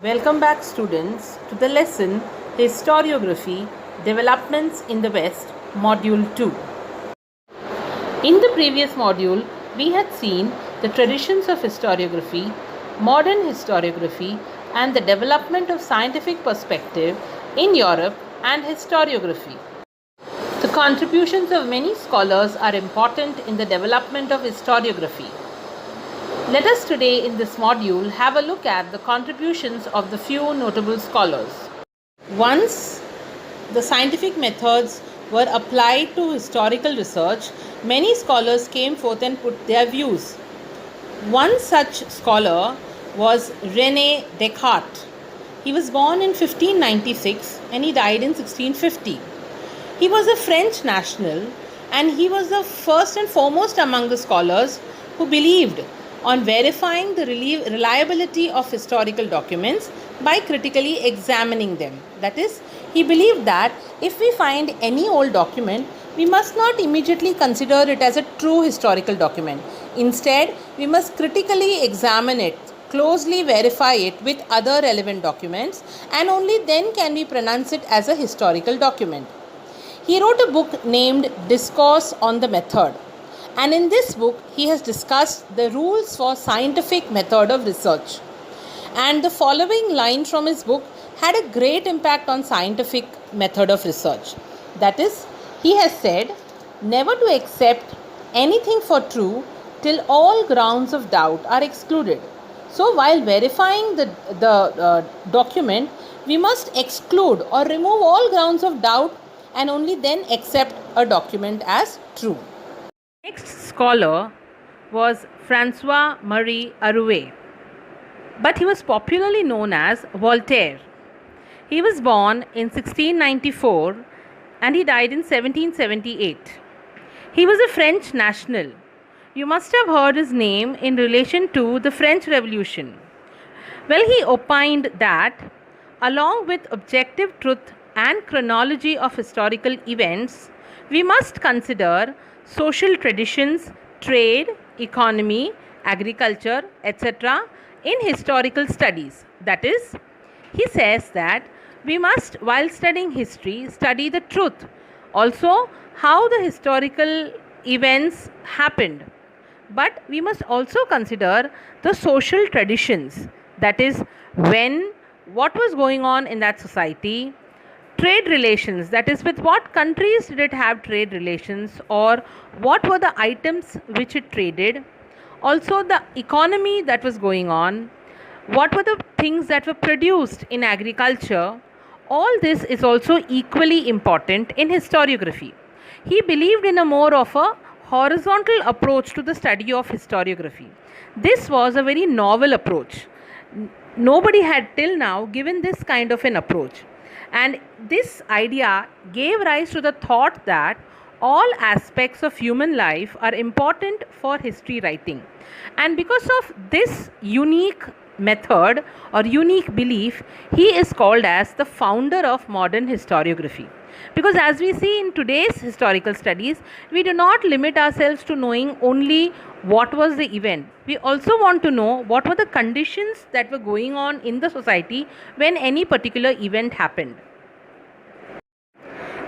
Welcome back, students, to the lesson Historiography Developments in the West, Module 2. In the previous module, we had seen the traditions of historiography, modern historiography, and the development of scientific perspective in Europe and historiography. The contributions of many scholars are important in the development of historiography. Let us today in this module have a look at the contributions of the few notable scholars. Once the scientific methods were applied to historical research, many scholars came forth and put their views. One such scholar was René Descartes. He was born in 1596 and he died in 1650. He was a French national and he was the first and foremost among the scholars who believed on verifying the reliability of historical documents by critically examining them. That is, he believed that if we find any old document, we must not immediately consider it as a true historical document. Instead, we must critically examine it, closely verify it with other relevant documents, and only then can we pronounce it as a historical document. He wrote a book named Discourse on the Method. And in this book, he has discussed the rules for scientific method of research. And the following line from his book had a great impact on scientific method of research. That is, he has said, never to accept anything for true till all grounds of doubt are excluded. So while verifying the document, we must exclude or remove all grounds of doubt and only then accept a document as true. Next scholar was François-Marie Arouet, but he was popularly known as Voltaire. He was born in 1694 and he died in 1778. He was a French national. You must have heard his name in relation to the French Revolution. Well, he opined that along with objective truth and chronology of historical events, we must consider social traditions, trade, economy, agriculture, etc. in historical studies. That is, he says that we must, while studying history, study the truth, also how the historical events happened. But we must also consider the social traditions, that is, what was going on in that society, trade relations, that is, with what countries did it have trade relations, or what were the items which it traded, also the economy that was going on, what were the things that were produced in agriculture. All this is also equally important in historiography. He believed in a more of a horizontal approach to the study of historiography. This was a very novel approach. Nobody had till now given this kind of an approach. And this idea gave rise to the thought that all aspects of human life are important for history writing. And because of this unique method or unique belief, he is called as the founder of modern historiography. Because as we see in today's historical studies, we do not limit ourselves to knowing only what was the event. We also want to know what were the conditions that were going on in the society when any particular event happened.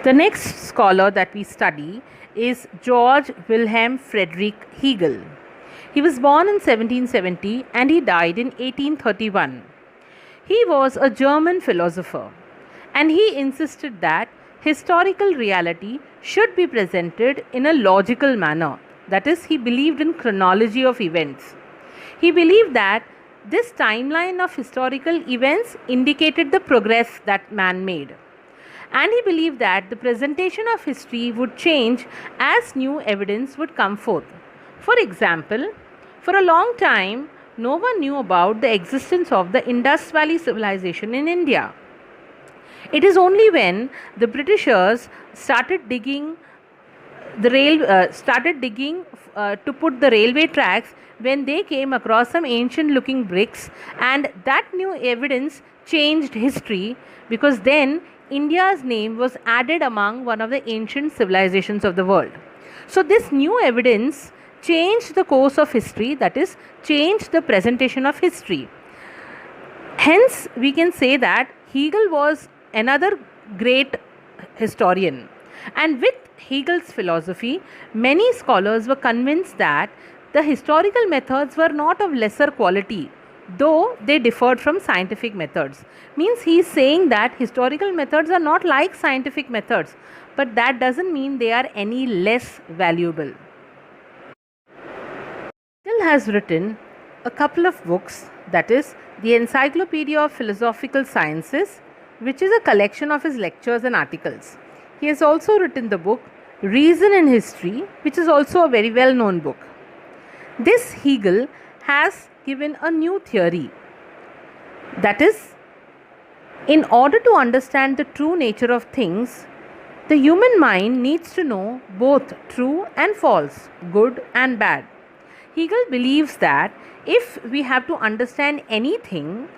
The next scholar that we study is George Wilhelm Friedrich Hegel. He was born in 1770 and he died in 1831. He was a German philosopher and he insisted that historical reality should be presented in a logical manner. That is, he believed in chronology of events. He believed that this timeline of historical events indicated the progress that man made. And he believed that the presentation of history would change as new evidence would come forth. For example, for a long time, no one knew about the existence of the Indus Valley civilization in India. It is only when the Britishers started digging to put the railway tracks, when they came across some ancient looking bricks, and that new evidence changed history, because then India's name was added among one of the ancient civilizations of the world. So this new evidence changed the course of history, that is, changed the presentation of history. Hence, we can say that Hegel was another great historian. And with Hegel's philosophy, many scholars were convinced that the historical methods were not of lesser quality, though they differed from scientific methods. Means he is saying that historical methods are not like scientific methods, but that doesn't mean they are any less valuable. Hegel has written a couple of books, that is, the Encyclopedia of Philosophical Sciences, which is a collection of his lectures and articles. He has also written the book Reason in History, which is also a very well known book. This Hegel has given a new theory, that is, in order to understand the true nature of things, the human mind needs to know both true and false, good and bad. Hegel believes that if we have to understand anything,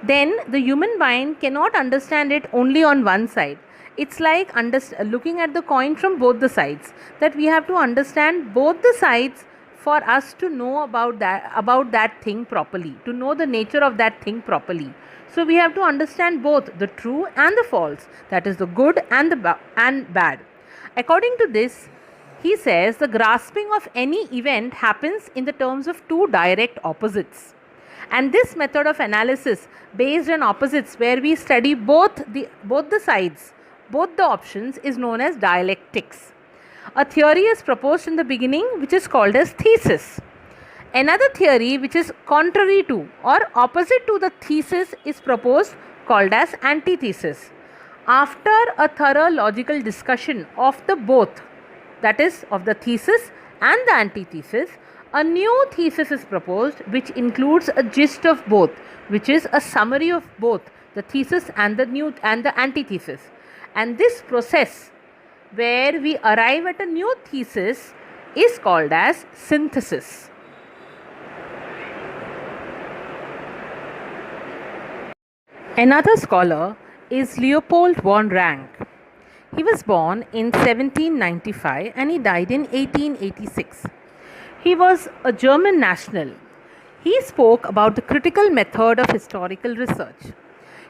then the human mind cannot understand it only on one side. It's like looking at the coin from both the sides, that we have to understand both the sides for us to know about that thing properly, to know the nature of that thing properly. So we have to understand both the true and the false, that is the good and the bad. According to this, he says the grasping of any event happens in the terms of two direct opposites. And this method of analysis based on opposites, where we study both the sides, both the options, is known as dialectics. A theory is proposed in the beginning which is called as thesis. Another theory which is contrary to or opposite to the thesis is proposed, called as antithesis. After a thorough logical discussion of the both, that is of the thesis and the antithesis, a new thesis is proposed which includes a gist of both, which is a summary of both the thesis and the antithesis. And this process where we arrive at a new thesis is called as synthesis. Another scholar is Leopold von Ranke. He was born in 1795 and he died in 1886. He was a German national. He spoke about the critical method of historical research.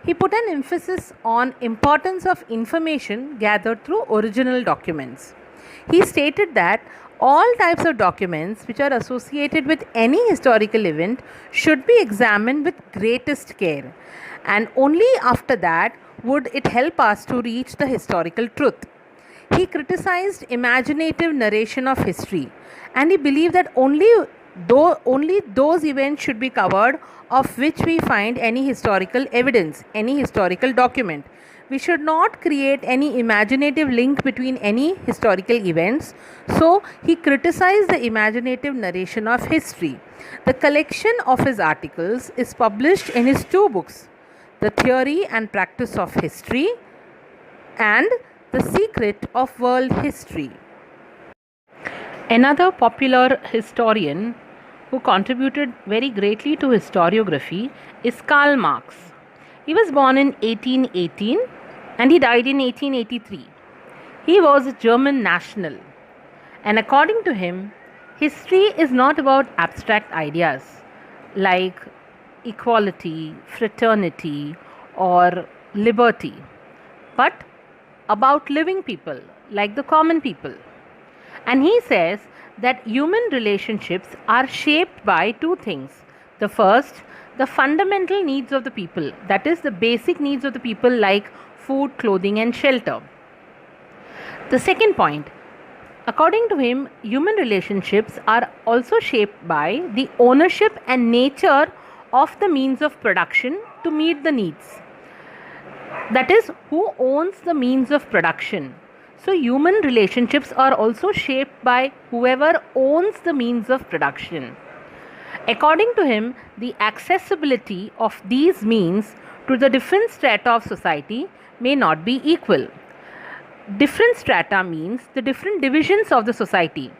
He put an emphasis on importance of information gathered through original documents. He stated that all types of documents which are associated with any historical event should be examined with greatest care, and only after that would it help us to reach the historical truth. He criticized imaginative narration of history, and he believed that only those events should be covered of which we find any historical evidence, any historical document. We should not create any imaginative link between any historical events. So, he criticized the imaginative narration of history. The collection of his articles is published in his two books, The Theory and Practice of History and The Secret of World History. Another popular historian who contributed very greatly to historiography is Karl Marx. He was born in 1818 and he died in 1883. He was a German national, and according to him, history is not about abstract ideas like equality, fraternity, or liberty, but about living people like the common people. And he says that human relationships are shaped by two things. The first, the fundamental needs of the people, that is, the basic needs of the people like food, clothing, and shelter. The second point, according to him, human relationships are also shaped by the ownership and nature of the means of production to meet the needs. That is, who owns the means of production. So, human relationships are also shaped by whoever owns the means of production. According to him, the accessibility of these means to the different strata of society may not be equal. Different strata means the different divisions of the society.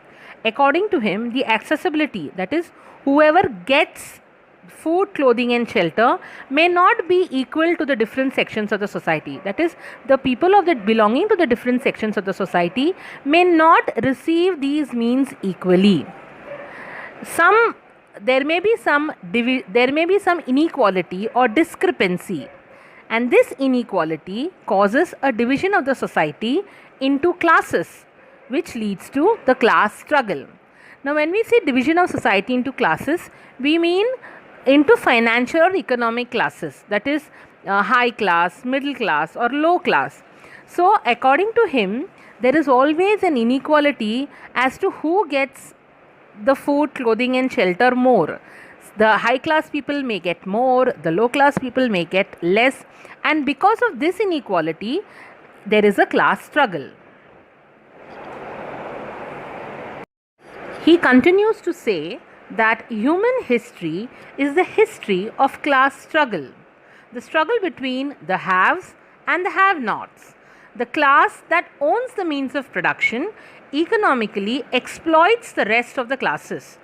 According to him, the accessibility, that is, whoever gets food, clothing, and shelter, may not be equal to the different sections of the society. That is, the people belonging to the different sections of the society may not receive these means equally. Some there may be some inequality or discrepancy, and this inequality causes a division of the society into classes, which leads to the class struggle. Now, when we say division of society into classes, we mean into financial or economic classes, that is high class, middle class, or low class. So, according to him, there is always an inequality as to who gets the food, clothing, and shelter more. The high class people may get more, the low class people may get less, and because of this inequality, there is a class struggle. He continues to say that human history is the history of class struggle, the struggle between the haves and the have-nots. The class that owns the means of production economically exploits the rest of the classes.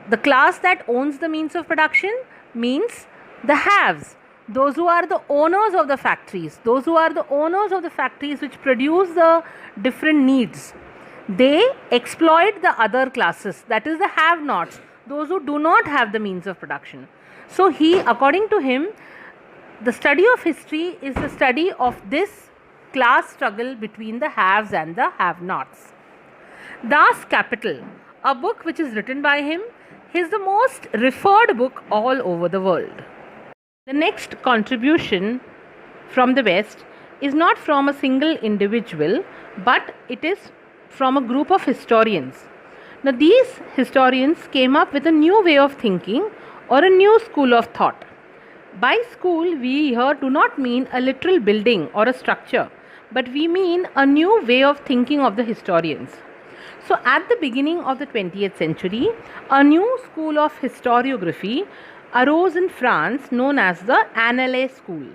The class that owns the means of production means the haves, those who are the owners of the factories, which produce the different needs. They exploit the other classes, that is the have-nots, those who do not have the means of production. So according to him, the study of history is the study of this class struggle between the haves and the have-nots. Das Kapital, a book which is written by him, is the most referred book all over the world. The next contribution from the West is not from a single individual, but it is from a group of historians. Now, these historians came up with a new way of thinking or a new school of thought. By school, we here do not mean a literal building or a structure, but we mean a new way of thinking of the historians. So, at the beginning of the 20th century, a new school of historiography arose in France known as the Annales School.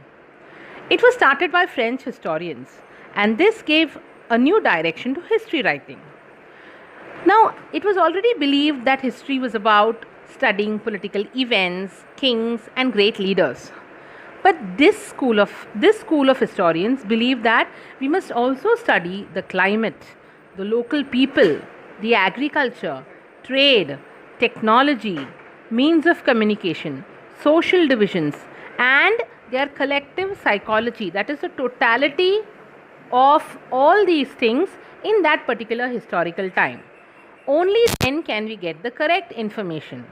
It was started by French historians, and this gave a new direction to history writing. Now, it was already believed that history was about studying political events, kings, and great leaders. But this school of historians believe that we must also study the climate, the local people, the agriculture, trade, technology, means of communication, social divisions, and their collective psychology, that is the totality of all these things in that particular historical time. Only then can we get the correct information.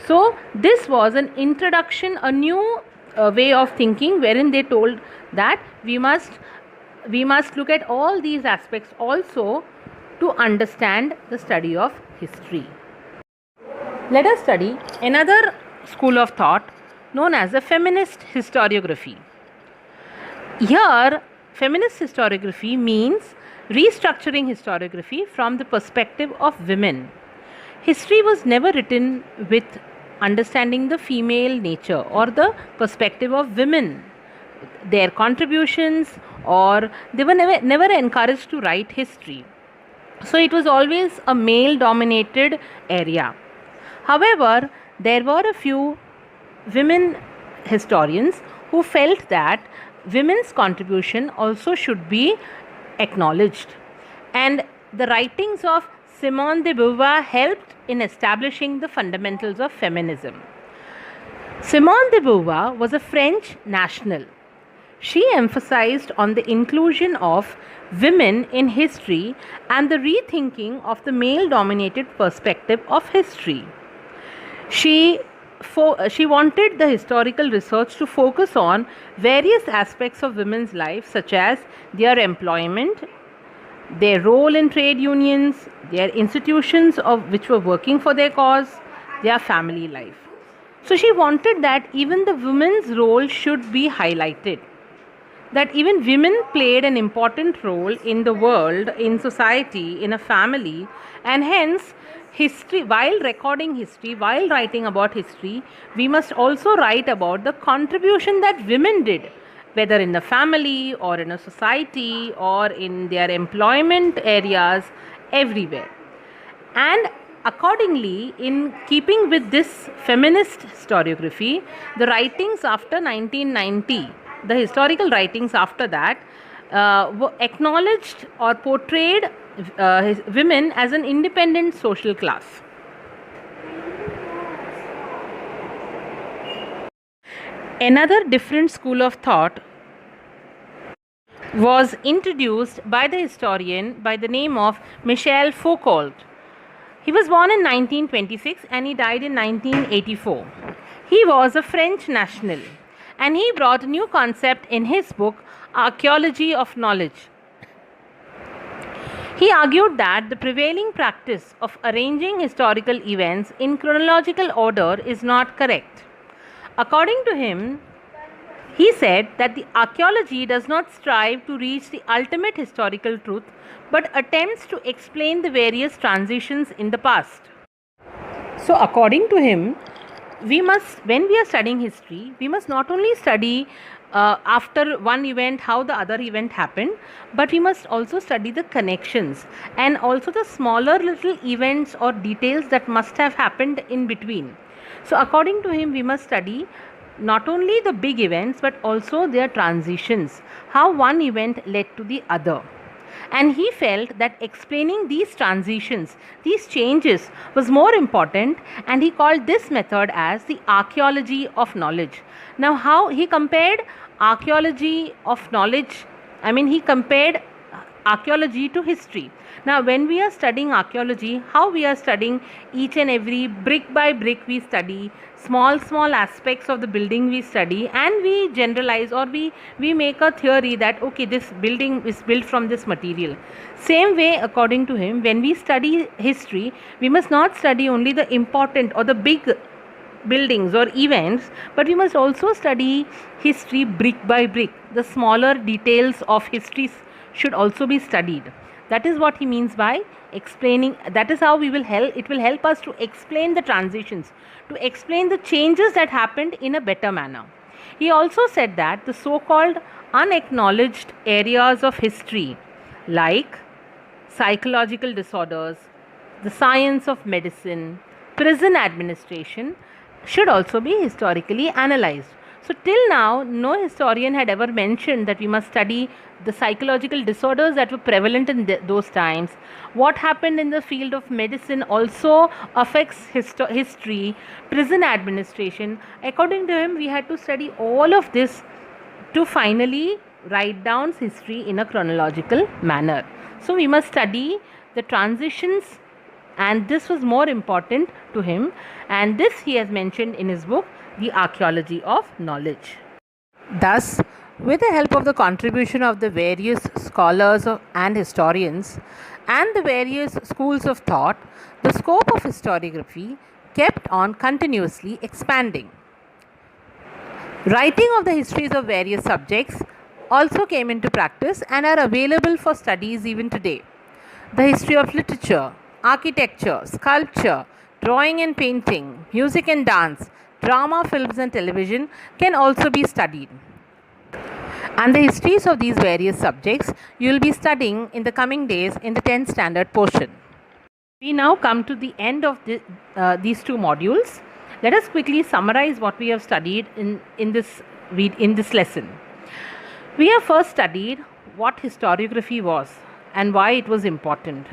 So, this was an introduction, a new way of thinking, wherein they told that we must look at all these aspects also to understand the study of history. Let us study another school of thought known as the feminist historiography. Here, feminist historiography means restructuring historiography from the perspective of women. History was never written with understanding the female nature or the perspective of women, their contributions, or they were never encouraged to write history. So it was always a male dominated area. However, there were a few women historians who felt that women's contribution also should be acknowledged, and the writings of Simone de Beauvoir helped in establishing the fundamentals of feminism. Simone de Beauvoir was a French national. She emphasized on the inclusion of women in history and the rethinking of the male dominated perspective of history. She wanted the historical research to focus on various aspects of women's life, such as their employment, their role in trade unions, their institutions of which were working for their cause, their family life. So she wanted that even the women's role should be highlighted, that even women played an important role in the world, in society, in a family, and hence history, while recording history, while writing about history, we must also write about the contribution that women did, whether in the family or in a society or in their employment areas, everywhere. And accordingly, in keeping with this feminist historiography, the writings after 1990, the historical writings after that, acknowledged or portrayed women as an independent social class. Another different school of thought was introduced by the historian by the name of Michel Foucault. He was born in 1926 and he died in 1984. He was a French national and he brought a new concept in his book Archaeology of Knowledge. He argued that the prevailing practice of arranging historical events in chronological order is not correct. According to him, he said that the archaeology does not strive to reach the ultimate historical truth but attempts to explain the various transitions in the past. So, according to him, when we are studying history, we must not only study after one event how the other event happened, but we must also study the connections and also the smaller little events or details that must have happened in between. So, according to him, we must study not only the big events but also their transitions, how one event led to the other. And he felt that explaining these transitions, these changes, was more important, and he called this method as the archaeology of knowledge. Now, how he compared archaeology of knowledge, he compared archaeology to history. Now, when we are studying archaeology, how we are studying each and every brick by brick we study, small aspects of the building we study, and we generalize or we make a theory that okay, this building is built from this material. Same way, according to him, when we study history, we must not study only the important or the big buildings or events, but we must also study history brick by brick. The smaller details of history should also be studied. That is what he means by explaining. That is how it will help us to explain the transitions, to explain the changes that happened in a better manner. He also said that the so-called unacknowledged areas of history like psychological disorders, the science of medicine, prison administration should also be historically analyzed. So till now, no historian had ever mentioned that we must study the psychological disorders that were prevalent in those times. What happened in the field of medicine also affects history, prison administration. According to him, we had to study all of this to finally write down history in a chronological manner. So we must study the transitions, and this was more important to him, and this he has mentioned in his book, The Archaeology of Knowledge. Thus, with the help of the contribution of the various scholars and historians and the various schools of thought, the scope of historiography kept on continuously expanding. Writing of the histories of various subjects also came into practice and are available for studies even today. The history of literature, architecture, sculpture, drawing and painting, music and dance, drama, films and television can also be studied. And the histories of these various subjects you will be studying in the coming days in the 10th standard portion. We now come to the end of these two modules. Let us quickly summarize what we have studied in this lesson. We have first studied what historiography was and why it was important.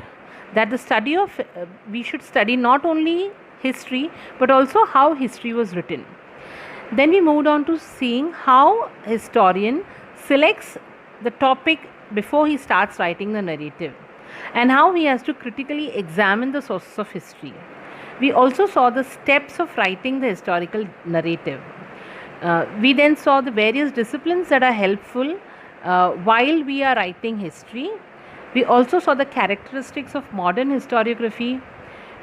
That the study of we should study not only history but also how history was written. Then we moved on to seeing how historian selects the topic before he starts writing the narrative and how he has to critically examine the sources of history. We also saw the steps of writing the historical narrative. We then saw the various disciplines that are helpful while we are writing history. We also saw the characteristics of modern historiography.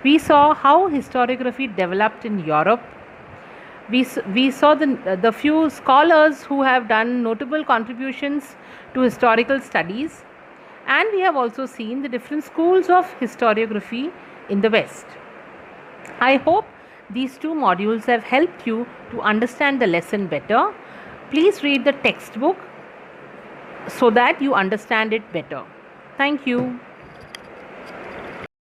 We saw how historiography developed in Europe. We saw the few scholars who have done notable contributions to historical studies, and we have also seen the different schools of historiography in the West. I hope these two modules have helped you to understand the lesson better. Please read the textbook so that you understand it better. Thank you.